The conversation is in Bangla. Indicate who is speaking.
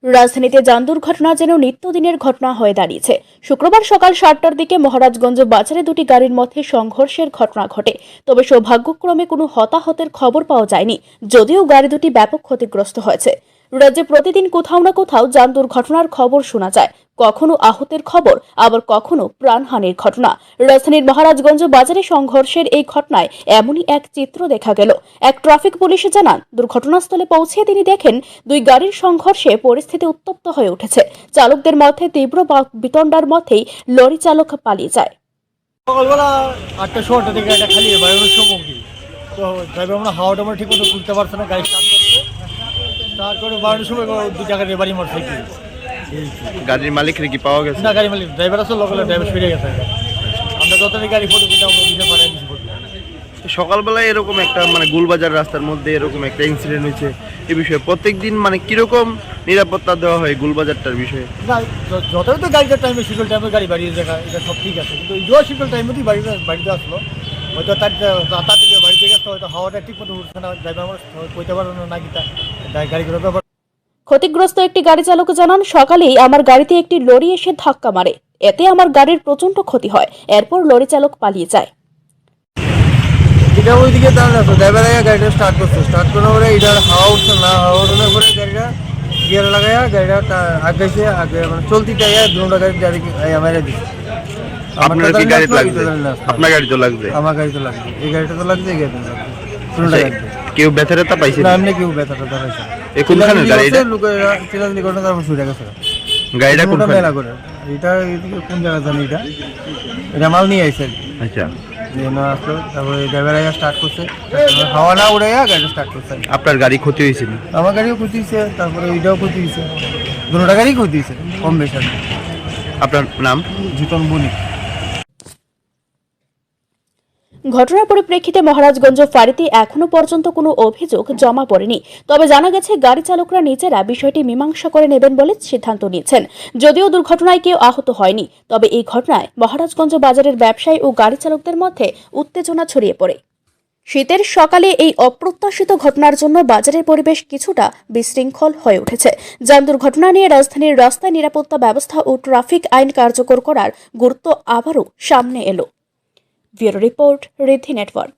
Speaker 1: রাজধানীতে যান দুর্ঘটনা যেন নিত্যদিনের ঘটনা হয়ে দাঁড়িয়েছে। শুক্রবার সকাল 7টার দিকে মহারাজগঞ্জ বাজারে দুটি গাড়ির মধ্যে সংঘর্ষের ঘটনা ঘটে। তবে সৌভাগ্যক্রমে কোনো হতাহতের খবর পাওয়া যায়নি, যদিও গাড়ি দুটি ব্যাপক ক্ষতিগ্রস্ত হয়েছে। রাজ্যে প্রতিদিন কোথাও না কোথাও যান দুর্ঘটনার খবর শোনা যায়, কখনো আহতের খবর, আবার কখনো প্রাণহানির ঘটনা। রাজধানীর মহারাজগঞ্জ বাজারে সংঘর্ষের এই ঘটনায় এমনই এক চিত্র দেখা গেল। এক ট্রাফিক পুলিশ জানান, দুর্ঘটনাস্থলে পৌঁছে তিনি দেখেন দুই গাড়ির সংঘর্ষে পরিস্থিতি উত্তপ্ত হয়ে উঠেছে। চালকদের মধ্যে তীব্র বিতণ্ডার মধ্যেই লরি চালক পালিয়ে যায়।
Speaker 2: সকালবেলা 8টা থেকে একটা খালি বায়ুর সম্মুখী তো ড্রাইভার আমরা হাওয়াটা আমরা ঠিক মতো তুলতে পারছে না, গাড়ি স্টার্ট করছে, স্টার্ট করে বায়ুর সময় দু জায়গায় বাড়ি মারছে কি
Speaker 3: গাড়ির মালিকের কি পাওয়া গেছে?
Speaker 2: না, গাড়ি মালিক ড্রাইভার আসলে লোকাল ড্রাইভার ফিরে গেছে। আমরা যতদিন গাড়ি ফটো দিলাম দিতে পারেন।
Speaker 3: সকালবেলায় এরকম একটা গুলবাজার রাস্তার মধ্যে এরকম একটা ইনসিডেন্ট হয়েছে, এই বিষয়ে প্রত্যেকদিন কিরকম নিরাপত্তা দেওয়া হয় গুলবাজারটার বিষয়ে?
Speaker 2: না, যতই তো গাড়িটার টাইমে শিডিউল টাইমে গাড়ি বাড়িয়ে দেখা এটা সব ঠিক আছে, কিন্তু এই শিডিউল টাইমেতেই বাড়িতে আসলো, হয়তো তার থেকে বাড়িতে গেছে, হয়তো হাওয়াটা ঠিক মতো উঠছে না, ড্রাইভার আমরা কইতে পারবো না কি তা গাড়িগুলোর ব্যাপার।
Speaker 1: ক্ষতিগ্রস্ত একটি গাড়ি চালক জানান, সকালেই আমার গাড়িতে একটি লরি এসে ধাক্কা মারে, এতে আমার গাড়ির প্রচন্ড ক্ষতি হয়। এরপর লরি চালক পালিয়ে যায়।
Speaker 2: এটা ওইদিকে দাঁড়ানো আছে, ড্রাইভার গাড়িটা স্টার্ট করছে, স্টার্ট করার পরে এটার হাওয়া উঠছে না, হাওয়া উঠানোর পরে গাড়িটা গিয়ার লাগাইয়া গাড়িটা আগাইছে, আগে চলতি টাইয়া দুটা গাড়ি মেরে দিচ্ছে।
Speaker 3: আপনার কি গাড়ি লাগছে? আপনার গাড়ি তো লাগছে।
Speaker 2: আমার গাড়ি তো লাগছে, এই গাড়িটা তো লাগছে, এই গাড়িটা লাগছে, দুটো গাড়ি।
Speaker 3: কেউ ব্যথাটা পাইছে
Speaker 2: না, এমনি কেউ ব্যথাটা পাইছে।
Speaker 3: এই কোনখানে গাড়ি? এটা
Speaker 2: চিলানি ঘটনা, তারপর ছুটে গেছে
Speaker 3: গাড়িটা কোনখানে?
Speaker 2: মেলা করে এটা এদিকে কোন জায়গা জানি, এটা মাল নিয়ে আইছে।
Speaker 3: আচ্ছা,
Speaker 2: আসলো, তারপরে ড্রাইভার স্টার্ট করছে, হাওয়া না উড়াইয়া গাড়ি স্টার্ট করছে।
Speaker 3: আপনার গাড়ি ক্ষতি হয়েছিল?
Speaker 2: আমার গাড়িও ক্ষতি হয়েছে, তারপরে এইটাও ক্ষতি হয়েছে, দুটা গাড়ি ক্ষতি হয়েছে কম বেশি।
Speaker 3: আপনার নাম?
Speaker 2: জিতন বণিক।
Speaker 1: ঘটনার পরিপ্রেক্ষিতে মহারাজগঞ্জ ফাঁড়িতে এখনো পর্যন্ত কোনো অভিযোগ জমা পড়েনি। তবে জানা গেছে গাড়ি চালকরা নিজেরা বিষয়টি মীমাংসা করে নেবেন বলে সিদ্ধান্ত নিয়েছেন। যদিও দুর্ঘটনায় কেউ আহত হয়নি, তবে এই ঘটনায় মহারাজগঞ্জ বাজারের ব্যবসায়ী ও গাড়ি চালকদের মধ্যে উত্তেজনা ছড়িয়ে পড়ে। শীতের সকালে এই অপ্রত্যাশিত ঘটনার জন্য বাজারের পরিবেশ কিছুটা বিশৃঙ্খল হয়ে উঠেছে। যান দুর্ঘটনা নিয়ে রাজধানীর রাস্তায় নিরাপত্তা ব্যবস্থা ও ট্রাফিক আইন কার্যকর করার গুরুত্ব আবারও সামনে এলো। Bureau report, Riddhi network.